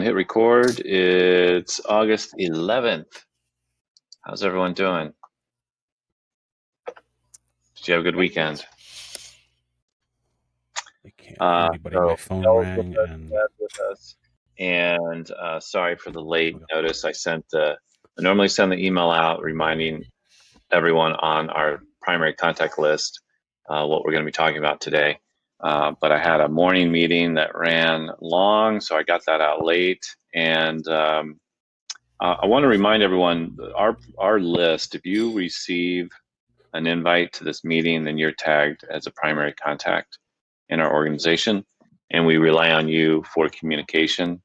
and hit record. It's August 11th. How's everyone doing? Did you have a good weekend? I can't hear anybody. My phone rang. With us. And sorry for the late notice. I normally send the email out reminding everyone on our primary contact list what we're going to be talking about today. But I had a morning meeting that ran long, so I got that out late. And I want to remind everyone, our list, if you receive an invite to this meeting, then you're tagged as a primary contact in our organization. And we rely on you for communication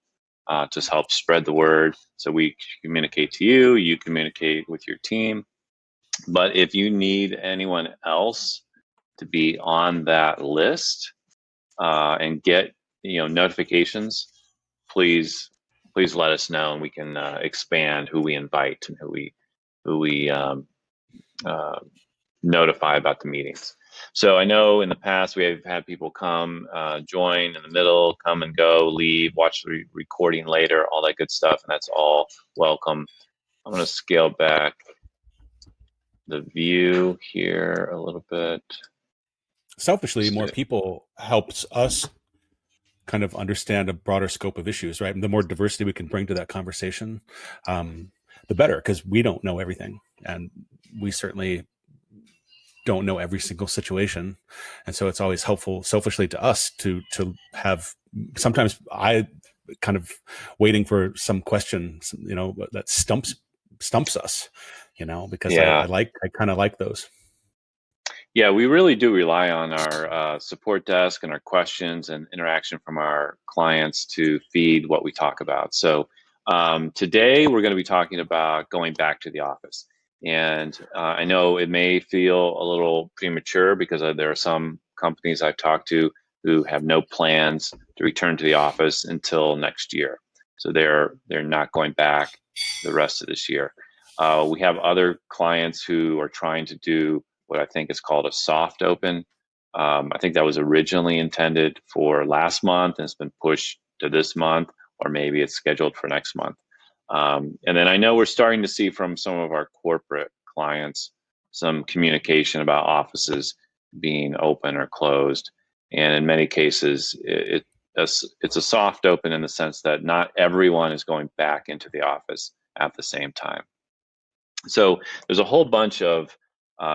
to help spread the word. So we communicate to you, you communicate with your team. But if you need anyone else to be on that list and get notifications, please let us know, and we can expand who we invite and who we notify about the meetings. So I know in the past we have had people come, join in the middle, come and go, leave, watch the recording later, all that good stuff, and that's all welcome. I'm going to scale back the view here a little bit. Selfishly, more people helps us kind of understand a broader scope of issues, right? And the more diversity we can bring to that conversation, the better, because we don't know everything. And we certainly don't know every single situation. And so it's always helpful selfishly to us to have, sometimes I kind of waiting for some question, that stumps us, because I kind of like those. Yeah, we really do rely on our support desk and our questions and interaction from our clients to feed what we talk about. So today we're going to be talking about going back to the office. And I know it may feel a little premature because there are some companies I've talked to who have no plans to return to the office until next year. So they're not going back the rest of this year. We have other clients who are trying to do what I think is called a soft open. I think that was originally intended for last month and it's been pushed to this month, or maybe it's scheduled for next month. And then I know we're starting to see from some of our corporate clients some communication about offices being open or closed. And in many cases, it's a soft open in the sense that not everyone is going back into the office at the same time. So there's a whole bunch of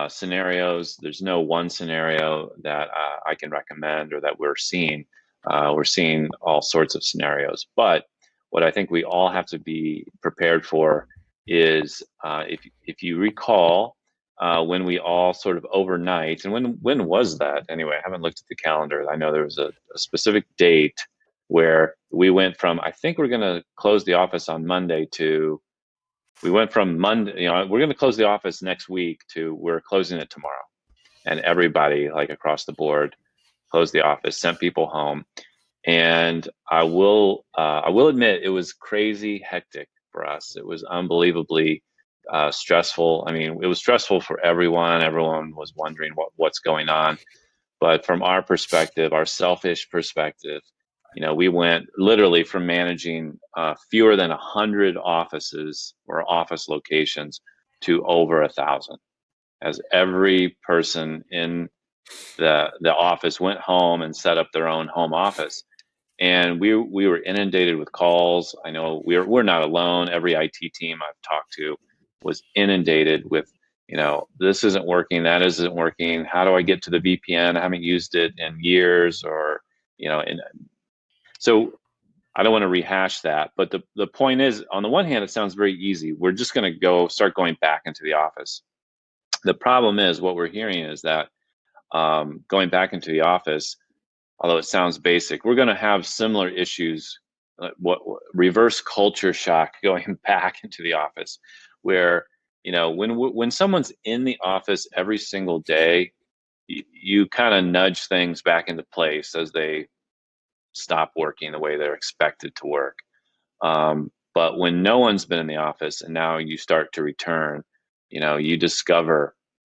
scenarios. There's no one scenario that I can recommend or that we're seeing. We're seeing all sorts of scenarios. But what I think we all have to be prepared for is if you recall when we all sort of overnight, and when was that anyway? I haven't looked at the calendar. I know there was a specific date where we went from, I think we're going to close the office on Monday to, we went from Monday, we're going to close the office next week to we're closing it tomorrow. And everybody, like across the board, closed the office, sent people home. And I will admit it was crazy hectic for us. It was unbelievably stressful. I mean, it was stressful for everyone. Everyone was wondering what's going on. But from our perspective, our selfish perspective, we went literally from managing fewer than 100 offices or office locations to over 1,000, as every person in the office went home and set up their own home office. And we were inundated with calls. I know we're not alone. Every IT team I've talked to was inundated with, this isn't working, that isn't working. How do I get to the VPN? I haven't used it in years, or, so I don't want to rehash that. But the point is, on the one hand, it sounds very easy. We're just going to start going back into the office. The problem is, what we're hearing is that going back into the office, although it sounds basic, we're going to have similar issues, reverse culture shock going back into the office, where, when someone's in the office every single day, you kind of nudge things back into place as they stop working the way they're expected to work. But when no one's been in the office and now you start to return, you discover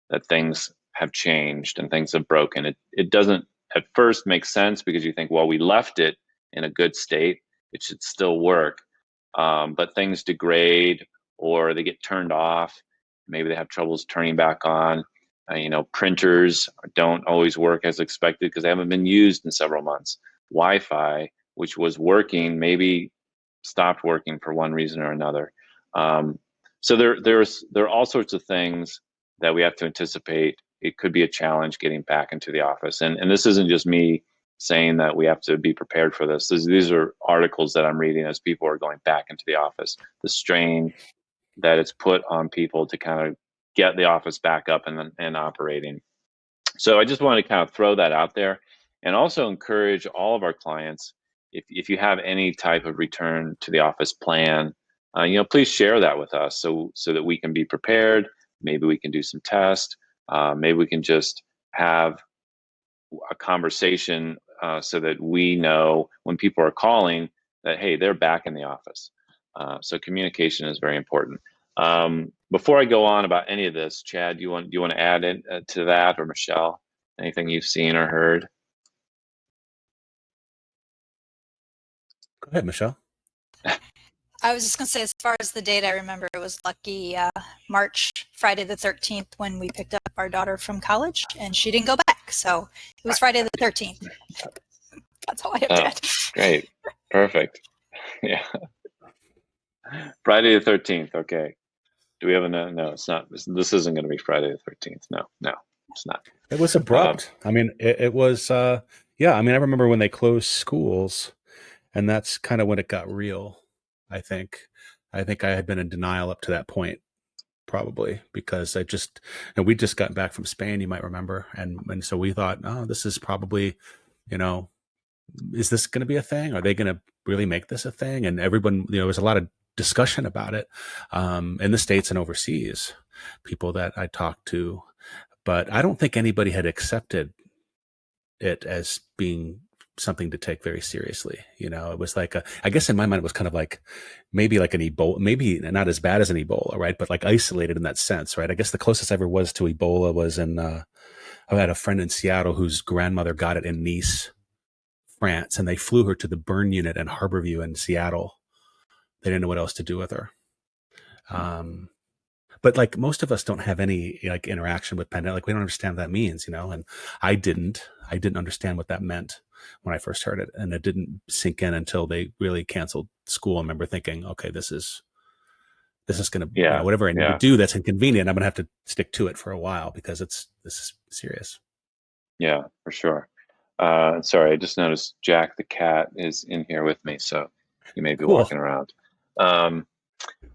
that things have changed and things have broken. It doesn't at first make sense because you think, well, we left it in a good state it should still work. But things degrade or they get turned off. Maybe they have troubles turning back on. Printers don't always work as expected because they haven't been used in several months. Wi-Fi, which was working, maybe stopped working for one reason or another. So there are all sorts of things that we have to anticipate. It could be a challenge getting back into the office, and this isn't just me saying that we have to be prepared for this. These are articles that I'm reading as people are going back into the office. The strain that it's put on people to kind of get the office back up and operating. So I just want to kind of throw that out there, and also encourage all of our clients, if you have any type of return to the office plan, please share that with us so that we can be prepared. Maybe we can do some tests. Maybe we can just have a conversation so that we know when people are calling that, hey, they're back in the office. So communication is very important. Before I go on about any of this, Chad, do you want to add in, to that, or Michelle, anything you've seen or heard? Go ahead, Michelle. I was just going to say, as far as the date, I remember it was lucky Friday the 13th, when we picked up our daughter from college, and she didn't go back. So it was Friday the 13th. That's all I have to add. Great. Perfect. Yeah. Friday the 13th. Okay. Do we have a no? It's not. This isn't going to be Friday the 13th. No, it's not. It was abrupt. I mean, it was, yeah. I mean, I remember when they closed schools, and that's kind of when it got real. I think I had been in denial up to that point, probably because we'd just gotten back from Spain, you might remember. And so we thought, oh, this is probably, is this going to be a thing? Are they going to really make this a thing? And everyone, there was a lot of discussion about it in the States and overseas, people that I talked to, but I don't think anybody had accepted it as being something to take very seriously. It was like I guess in my mind, it was kind of like maybe like an Ebola, maybe not as bad as an Ebola, right? But like isolated in that sense, right? I guess the closest I ever was to Ebola was I had a friend in Seattle whose grandmother got it in Nice, France, and they flew her to the burn unit in Harborview in Seattle. They didn't know what else to do with her. But like most of us don't have any like interaction with pandemic. Like we don't understand what that means, and I didn't understand what that meant when I first heard it, and it didn't sink in until they really canceled school. I remember thinking, okay, this is going to, whatever I need to do that's inconvenient, I'm going to have to stick to it for a while because this is serious. Yeah, for sure. Sorry, I just noticed Jack the cat is in here with me, so he may be walking around.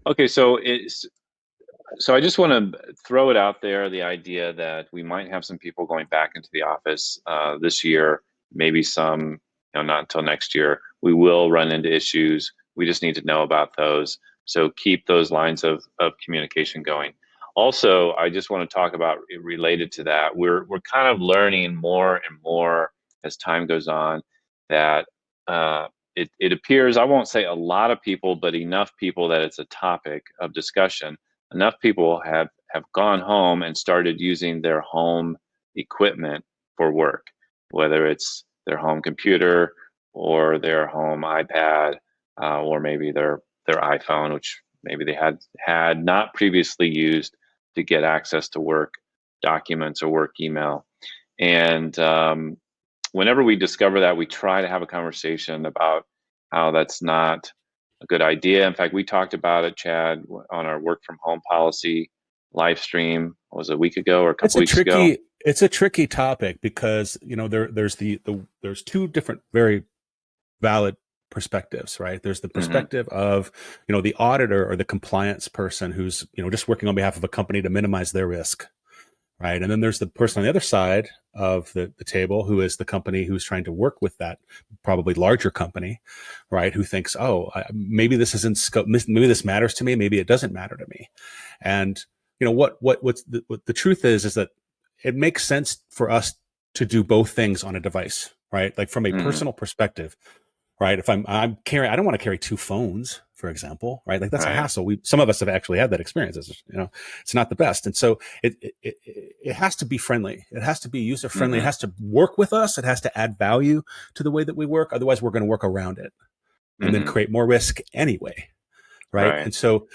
Okay, so I just want to throw it out there, the idea that we might have some people going back into the office this year, maybe some, not until next year. We will run into issues. We just need to know about those. So keep those lines of communication going. Also, I just want to talk about, related to that, we're kind of learning more and more as time goes on that it appears, I won't say a lot of people, but enough people that it's a topic of discussion. Enough people have gone home and started using their home equipment for work, whether it's their home computer or their home iPad, or maybe their iPhone, which maybe they had not previously used to get access to work documents or work email. And whenever we discover that, we try to have a conversation about how that's not a good idea. In fact, we talked about it, Chad, on our work from home policy live stream. Was it a week ago or a couple weeks ago? It's a tricky topic because there's there's two different very valid perspectives, right? There's the perspective of the auditor or the compliance person who's just working on behalf of a company to minimize their risk, right? And then there's the person on the other side of the table who is the company who's trying to work with that probably larger company, right? Who thinks, maybe this isn't scope, maybe this matters to me, maybe it doesn't matter to me. And what the truth is that it makes sense for us to do both things on a device, right? Like from a personal perspective, right? If I'm carrying, I don't want to carry two phones, for example, right? Like that's a hassle. Some of us have actually had that experience. It's not the best. And so it has to be friendly. It has to be user friendly. It has to work with us. It has to add value to the way that we work. Otherwise we're going to work around it. and then create more risk anyway, right? Right. And so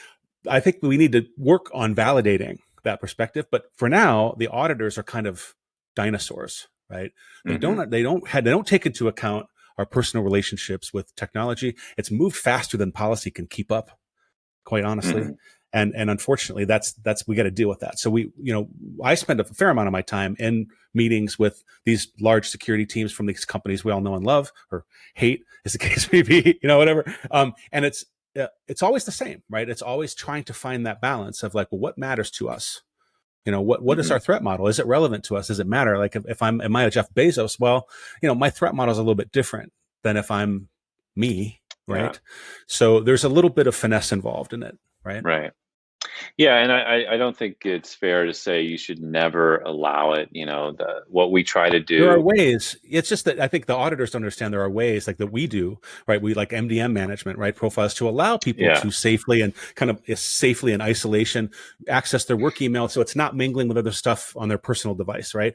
I think we need to work on validating that perspective. But for now, the auditors are kind of dinosaurs, right? They don't take into account our personal relationships with technology. It's moved faster than policy can keep up, quite honestly. And unfortunately, that's we got to deal with that. So I spend a fair amount of my time in meetings with these large security teams from these companies we all know and love, or hate, as the case may be, whatever. And it's always the same, right? It's always trying to find that balance of like, well, what matters to us? What is our threat model? Is it relevant to us? Does it matter? Like am I a Jeff Bezos? Well, my threat model is a little bit different than if I'm me, right? Yeah. So there's a little bit of finesse involved in it, right? Right. Yeah, and I don't think it's fair to say you should never allow it. What we try to There are do. ways. It's just that I think the auditors don't understand there are ways like that we do, right? We like MDM management, right? Profiles to allow people Yeah. to safely and kind of safely in isolation access their work email. So it's not mingling with other stuff on their personal device, right?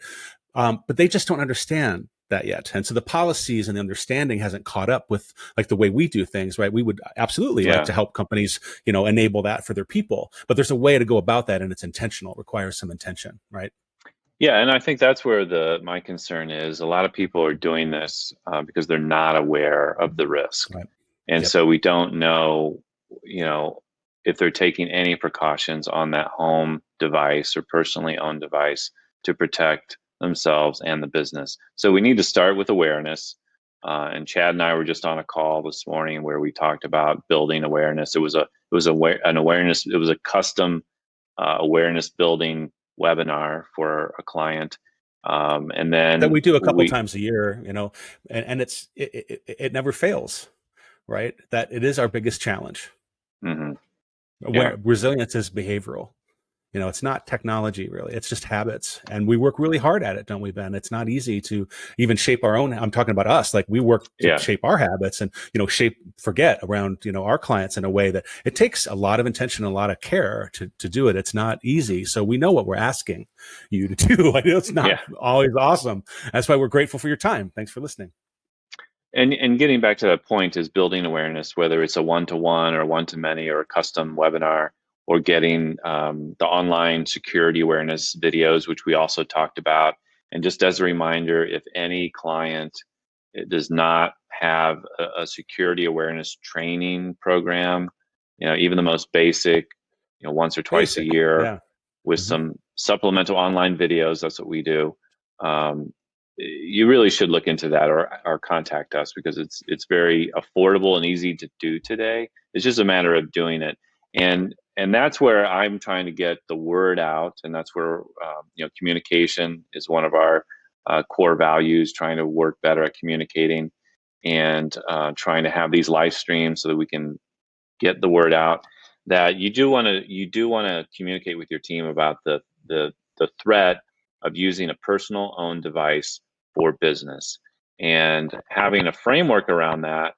But they just don't understand that yet. And so the policies and the understanding hasn't caught up with like the way we do things, right? We would absolutely like to help companies, enable that for their people, but there's a way to go about that and it's intentional. It requires some intention, right? Yeah, and I think that's where my concern is. A lot of people are doing this because they're not aware of the risk, Right. and Yep. so we don't know, if they're taking any precautions on that home device or personally owned device to protect themselves and the business. So we need to start with awareness. And Chad and I were just on a call this morning where we talked about building awareness. It was an awareness. It was a custom awareness building webinar for a client, and then That we do a couple times a year, and it never fails, right? That it is our biggest challenge. Yeah. Where resilience is behavioral. It's not technology really. It's just habits. And we work really hard at it, don't we, Ben? It's not easy to even shape our own. I'm talking about us. Like we work to shape our habits and, forget around, our clients in a way that it takes a lot of intention, a lot of care to do it. It's not easy. So we know what we're asking you to do. I know it's not always awesome. That's why we're grateful for your time. Thanks for listening. And getting back to that point is building awareness, whether it's a one-to-one or one-to-many or a custom webinar, or getting the online security awareness videos, which we also talked about. And just as a reminder, if any client does not have a security awareness training program, even the most basic, once or twice a year with some supplemental online videos, that's what we do. You really should look into that or contact us, because it's very affordable and easy to do today. It's just a matter of doing it. And that's where I'm trying to get the word out, and that's where communication is one of our core values. Trying to work better at communicating, and trying to have these live streams so that we can get the word out. That you do want to communicate with your team about the threat of using a personal owned device for business, and having a framework around that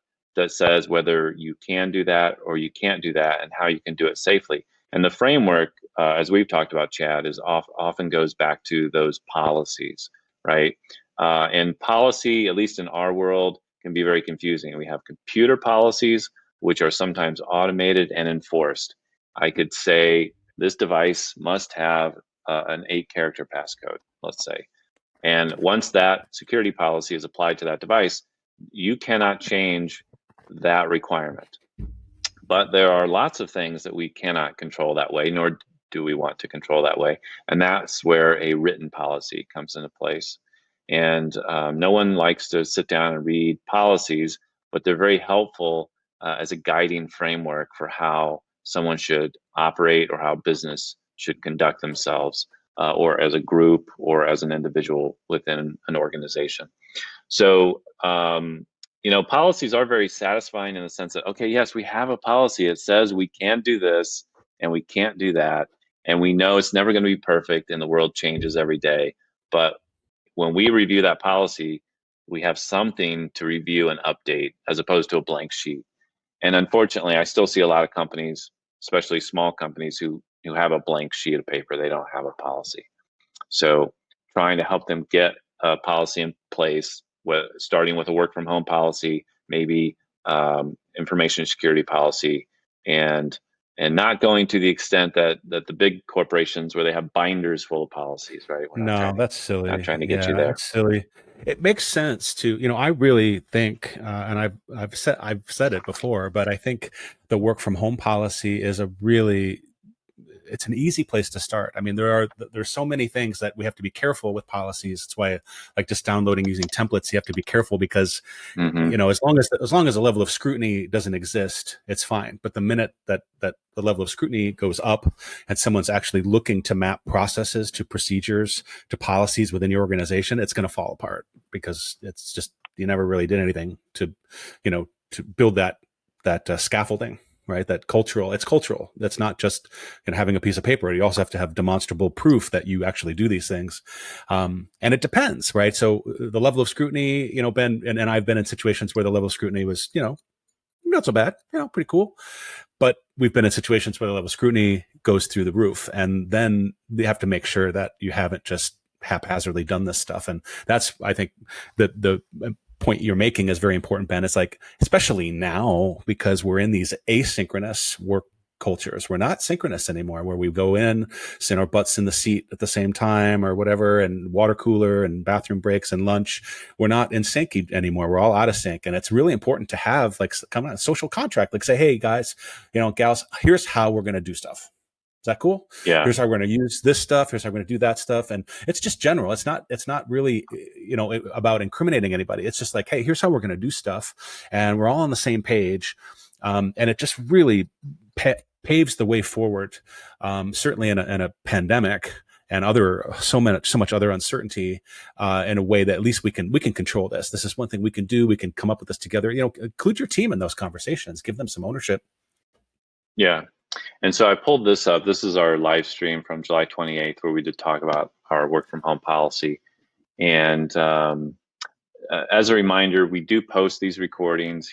says whether you can do that or you can't do that, and how you can do it safely. And the framework, as we've talked about, Chad, is often goes back to those policies, right? And policy, at least in our world, can be very confusing. We have computer policies, which are sometimes automated and enforced. I could say this device must have an 8-character passcode, let's say. And once that security policy is applied to that device, you cannot change that requirement. But there are lots of things that we cannot control that way, nor do we want to control that way. And that's where a written policy comes into place. And no one likes to sit down and read policies, but they're very helpful as a guiding framework for how someone should operate, or how business should conduct themselves, or as a group or as an individual within an organization. So, policies are very satisfying in the sense that, okay, yes, we have a policy. It says we can do this and we can't do that. And we know it's never going to be perfect and the world changes every day. But when we review that policy, we have something to review and update as opposed to a blank sheet. And unfortunately, I still see a lot of companies, especially small companies, who have a blank sheet of paper. They don't have a policy. So trying to help them get a policy in place, starting with a work from home policy, maybe information security policy, and not going to the extent that the big corporations where they have binders full of policies, right? We're not No, trying to that's silly. get you Yeah, there. it's silly. It makes sense to, I really think, and I've said it before, but I think the work from home policy is it's an easy place to start. I mean, there's so many things that we have to be careful with policies. That's why, like, just downloading using templates, you have to be careful because, Mm-hmm. as long as a level of scrutiny doesn't exist, it's fine. But the minute that the level of scrutiny goes up and someone's actually looking to map processes to procedures to policies within your organization, it's going to fall apart because it's just, you never really did anything to build that scaffolding. Right, it's cultural. That's not just having a piece of paper. You also have to have demonstrable proof that you actually do these things, and it depends, right? So the level of scrutiny, Ben and I've been in situations where the level of scrutiny was, not so bad, pretty cool. But we've been in situations where the level of scrutiny goes through the roof, and then you have to make sure that you haven't just haphazardly done this stuff. And that's, I think, the point you're making is very important, Ben. It's like, especially now, because we're in these asynchronous work cultures. We're not synchronous anymore, where we go in, sit our butts in the seat at the same time or whatever, and water cooler and bathroom breaks and lunch. We're not in sync anymore. We're all out of sync. And it's really important to have like kind of a social contract, like say, hey guys, gals, here's how we're going to do stuff. Is that cool? Yeah. Here's how we're going to use this stuff. Here's how we're going to do that stuff. And it's just general. It's not really, about incriminating anybody. It's just like, hey, here's how we're going to do stuff. And we're all on the same page. And it just really paves the way forward. Certainly in a pandemic and so much other uncertainty, in a way that at least we can control this. This is one thing we can do. We can come up with this together. Include your team in those conversations. Give them some ownership. Yeah. And so I pulled this up. This is our live stream from July 28th, where we did talk about our work from home policy. And as a reminder, we do post these recordings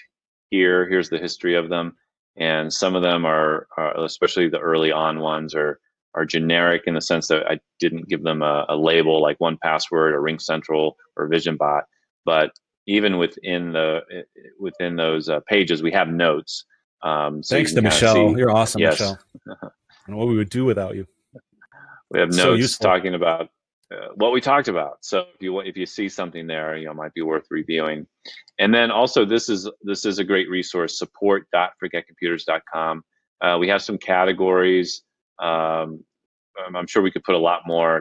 here. Here's the history of them. And some of them are especially the early on ones, are generic in the sense that I didn't give them a label like 1Password or Ring Central or VisionBot. But even within those pages, we have notes. So thanks to Michelle. You're awesome, yes. Michelle. I don't know what we would do without you. We have So notes useful. talking about what we talked about. So if you see something there, it might be worth reviewing. And then also, this is a great resource: support.forgetcomputers.com. We have some categories. I'm sure we could put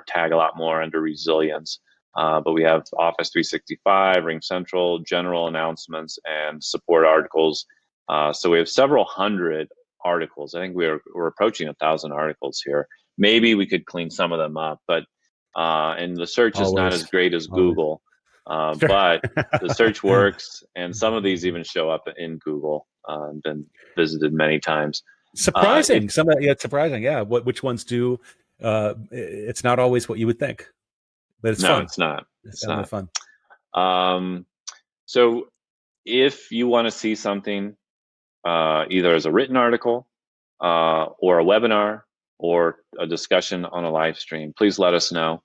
tag a lot more under resilience. But we have Office 365, Ring Central, general announcements, and support articles. So we have several hundred articles. I think we're approaching 1,000 articles here. Maybe we could clean some of them up, but and the search is not as great as Google, but the search works, and some of these even show up in Google. Been visited many times. Surprising. Surprising. Yeah. Which ones do? It's not always what you would think, but it's fun. It's not. It's definitely fun. So if you want to see something, either as a written article, or a webinar, or a discussion on a live stream, please let us know.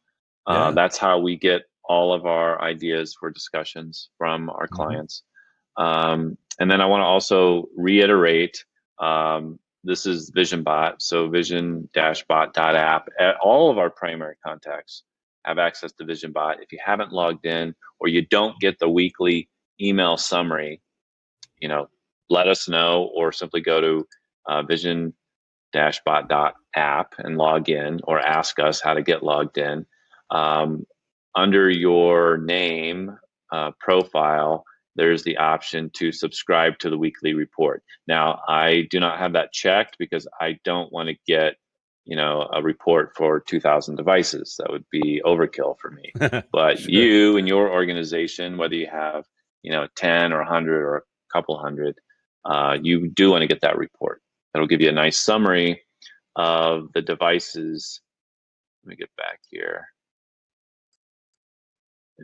That's how we get all of our ideas for discussions from our clients. And then I want to also reiterate, this is VisionBot, so vision-bot.app. All of our primary contacts have access to VisionBot. If you haven't logged in, or you don't get the weekly email summary, let us know, or simply go to vision-bot.app and log in, or ask us how to get logged in. Under your name profile, there's the option to subscribe to the weekly report. Now, I do not have that checked because I don't want to get a report for 2,000 devices. That would be overkill for me. But sure. You and your organization, whether you have 10 or 100 or a couple hundred, you do want to get that report. That'll give you a nice summary of the devices. Let me get back here.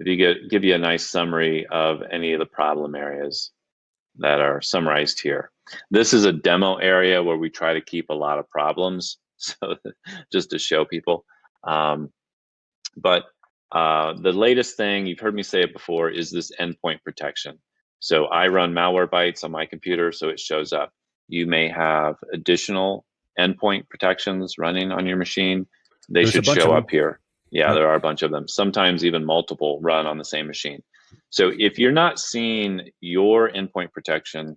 Give you a nice summary of any of the problem areas that are summarized here. This is a demo area where we try to keep a lot of problems, so just to show people. But the latest thing, you've heard me say it before, is this endpoint protection. So I run Malwarebytes on my computer, so it shows up. You may have additional endpoint protections running on your machine. They There's a should bunch of show them. up here. Yeah, Yep. there are a bunch of them. Sometimes even multiple run on the same machine. So if you're not seeing your endpoint protection,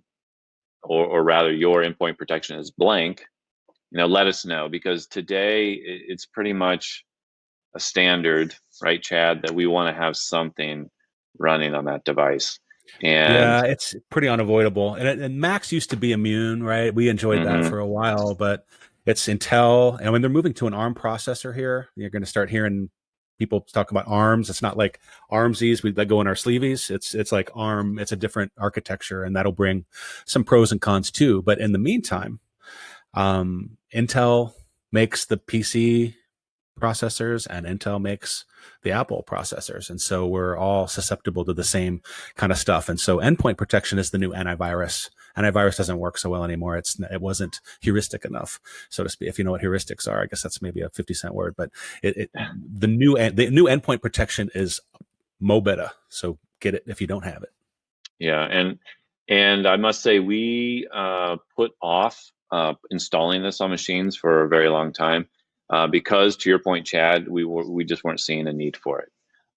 or rather your endpoint protection is blank, let us know, because today it's pretty much a standard, right, Chad, that we want to have something running on that device. And yeah, it's pretty unavoidable. And Macs used to be immune, right? We enjoyed that for a while, but it's Intel. And when they're moving to an ARM processor here, you're going to start hearing people talk about ARMs. It's not like ARMsies that go in our sleeveys. It's like ARM. It's a different architecture, and that'll bring some pros and cons too. But in the meantime, Intel makes the PC processors and Intel makes the Apple processors. And so we're all susceptible to the same kind of stuff. And so endpoint protection is the new antivirus. Antivirus doesn't work so well anymore. It wasn't heuristic enough, so to speak. If you know what heuristics are, I guess that's maybe a 50-cent word, but the new endpoint protection is mo better. So get it if you don't have it. Yeah. And I must say, we put off installing this on machines for a very long time. Because, to your point, Chad, we just weren't seeing a need for it.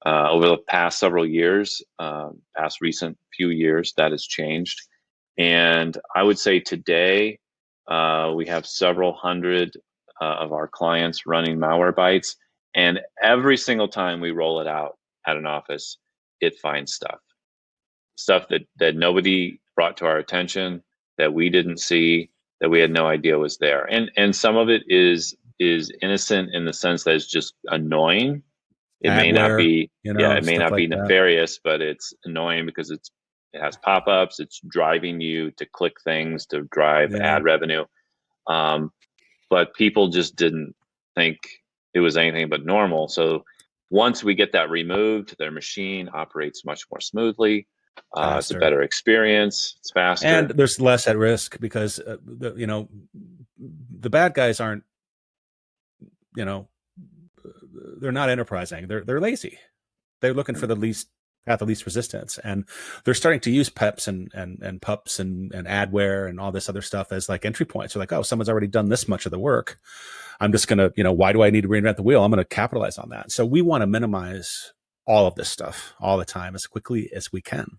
Over the past several years, past recent few years, that has changed. And I would say today, we have several hundred of our clients running Malwarebytes, and every single time we roll it out at an office, it finds stuff that nobody brought to our attention, that we didn't see, that we had no idea was there. And some of it is innocent in the sense that it's just annoying. It may not Adware, be, yeah, it may stuff not be like that. nefarious, but it's annoying because it has pop-ups. It's driving you to click things to drive ad revenue. But people just didn't think it was anything but normal. So once we get that removed, their machine operates much more smoothly. It's a better experience. It's faster, and there's less at risk because the bad guys aren't, they're not enterprising. They're lazy. They're looking for the least path of least resistance, and they're starting to use PEPs and pups and adware and all this other stuff as like entry points. They're like, oh, someone's already done this much of the work. I'm just gonna, why do I need to reinvent the wheel? I'm gonna capitalize on that. So we want to minimize all of this stuff all the time as quickly as we can.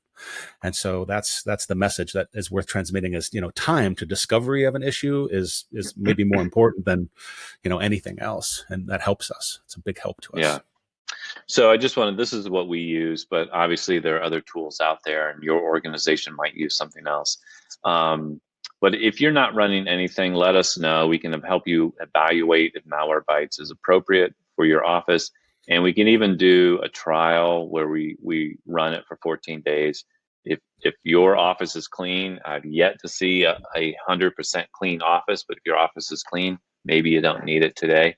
And so that's the message that is worth transmitting is, time to discovery of an issue is maybe more important than, anything else. And that helps us. It's a big help to us. Yeah. So I just wanted, this is what we use, but obviously there are other tools out there and your organization might use something else. But if you're not running anything, let us know. We can help you evaluate if Malwarebytes is appropriate for your office. And we can even do a trial where we run it for 14 days. If your office is clean, I've yet to see a 100% clean office, but if your office is clean, maybe you don't need it today.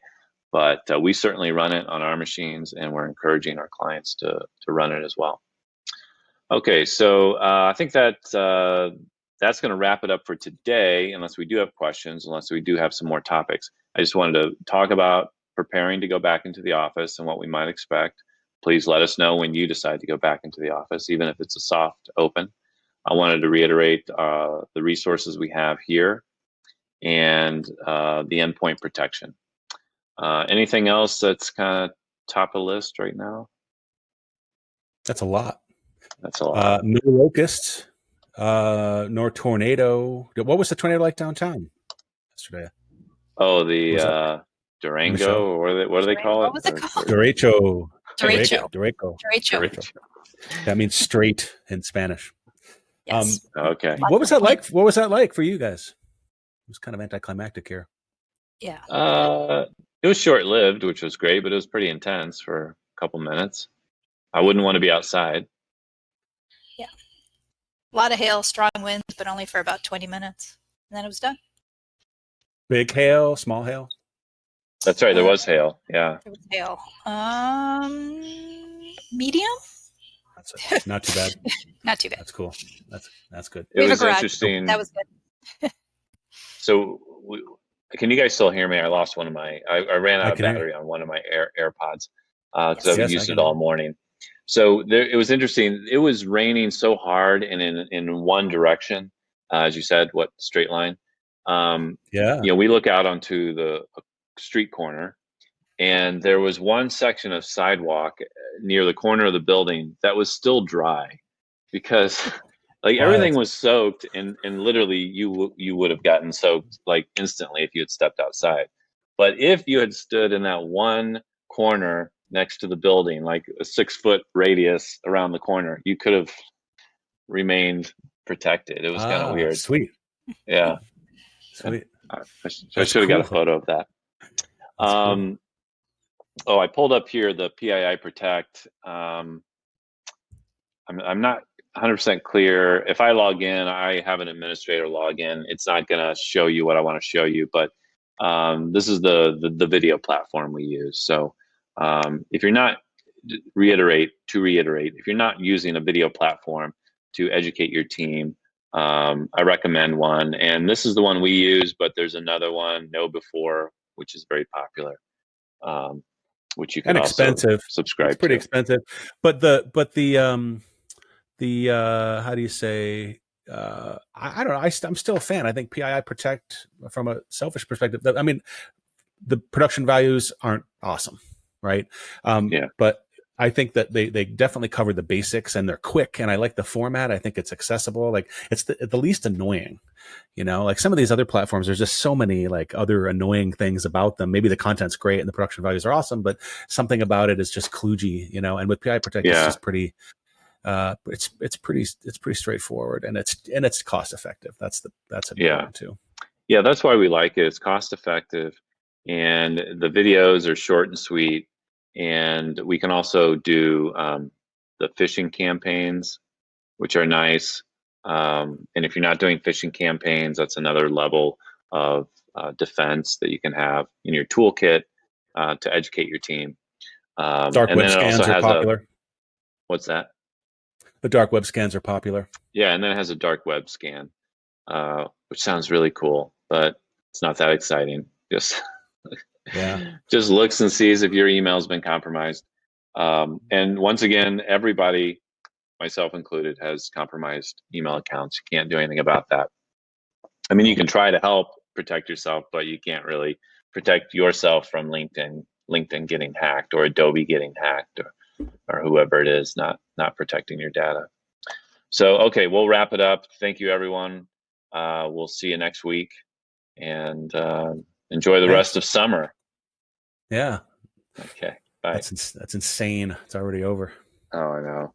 But we certainly run it on our machines, and we're encouraging our clients to run it as well. Okay, so I think that's going to wrap it up for today, unless we do have questions, unless we do have some more topics. I just wanted to talk about preparing to go back into the office and what we might expect. Please let us know when you decide to go back into the office, even if it's a soft open. I wanted to reiterate the resources we have here and the endpoint protection. Anything else that's kind of top of the list right now? That's a lot. That's a lot. No locusts, nor tornado. What was the tornado like downtown yesterday? Oh, the Durango, or what do they call it? What was it called? Derecho. Derecho. That means straight in Spanish. Yes. Okay. What was that like? What was that like for you guys? It was kind of anticlimactic here. Yeah. It was short-lived, which was great, but it was pretty intense for a couple minutes. I wouldn't want to be outside. Yeah. A lot of hail, strong winds, but only for about 20 minutes. And then it was done. Big hail, small hail? That's right. There was hail. Yeah. There was hail. Medium? That's not too bad. Not too bad. That's cool. That's good. It was interesting. That was good. So can you guys still hear me? I lost one of my, I ran out of battery on one of my AirPods. So I've used it all morning. So it was interesting. It was raining so hard and in one direction, as you said, what straight line. Yeah. We look out onto the street corner, and there was one section of sidewalk near the corner of the building that was still dry because like everything Wild. was soaked, and literally you would have gotten soaked like instantly if you had stepped outside. But if you had stood in that one corner next to the building, like a 6-foot radius around the corner, you could have remained protected. It was kind of weird. Sweet. Yeah. Sweet. I should have got a photo of that. That's cool. Oh, I pulled up here the PII Protect. I'm not 100% clear. If I log in, I have an administrator log in. It's not going to show you what I want to show you, but this is the video platform we use. So if you're not, to reiterate, if you're not using a video platform to educate your team, I recommend one. And this is the one we use, but there's another one, Know Before, which is very popular. Which you can And also expensive. subscribe It's pretty to. expensive. But the how do you say, I don't know. I'm still a fan. I think PII Protect, from a selfish perspective, I mean, the production values aren't awesome, right? But I think that they definitely cover the basics, and they're quick, and I like the format. I think it's accessible. Like, it's the least annoying, like some of these other platforms, there's just so many like other annoying things about them. Maybe the content's great and the production values are awesome, but something about it is just kludgy, and with PI Protect, it's just pretty, it's pretty straightforward, and it's cost effective. That's important too. Yeah, that's why we like it. It's cost effective, and the videos are short and sweet. And we can also do the phishing campaigns, which are nice. And if you're not doing phishing campaigns, that's another level of defense that you can have in your toolkit to educate your team. Dark and web then it also scans are has popular. What's that? The dark web scans are popular. Yeah, and then it has a dark web scan, which sounds really cool, but it's not that exciting. Just just looks and sees if your email's been compromised. And once again, everybody, myself included, has compromised email accounts. You can't do anything about that. I mean, you can try to help protect yourself, but you can't really protect yourself from LinkedIn getting hacked, or Adobe getting hacked, or whoever it is not protecting your data. So, okay, we'll wrap it up. Thank you, everyone. We'll see you next week, and enjoy the rest of summer. Yeah. Okay. Bye. That's insane. It's already over. Oh, I know.